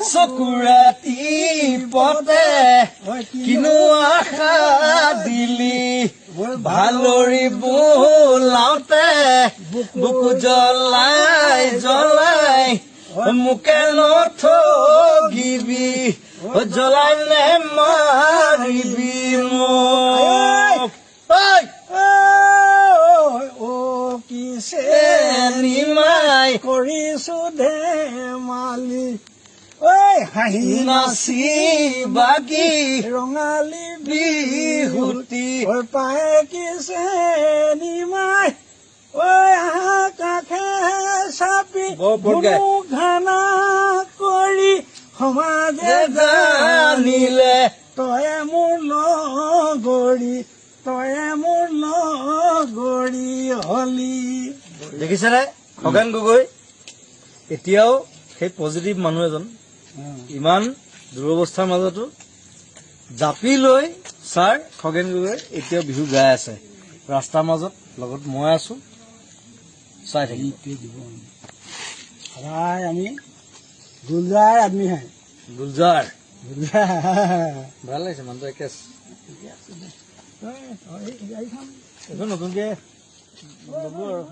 চকুৰাতি পতে কিনো আশা দিলি ভালৰি বোলাওতে বুকু জ্বলাই জ্বলাই মোকে নথগিবি জ্বলাই নে মাৰিবি মোক নিমাই কৰিছো ধেমালি ঐ হাঁহি নাচি বাগি ৰঙালী বিহুতি ঐ পাই কিছে নিমাই ঐ কাষে চাপি ঘানা কৰি সমাজে জানিলে তয়ে মোৰ লগৰী তয়ে মোৰ লগৰী হলি। দেখিছেনে খগেন গগৈ এতিয়াও সেই পজিটিভ মানুহ এজন ইমান দুৰৱস্থাৰ মাজতো জাপি লৈ ছাৰ খগেন গগৈ এতিয়াও বিহু গাই আছে ৰাস্তাৰ মাজত লগত মই আছো চাই থাকিম সদায় আমি গুলজাৰ আদমি হয় গুলজাৰ ভাল লাগিছে মানুহটো একে এইখন নতুনকে ল'লো আৰু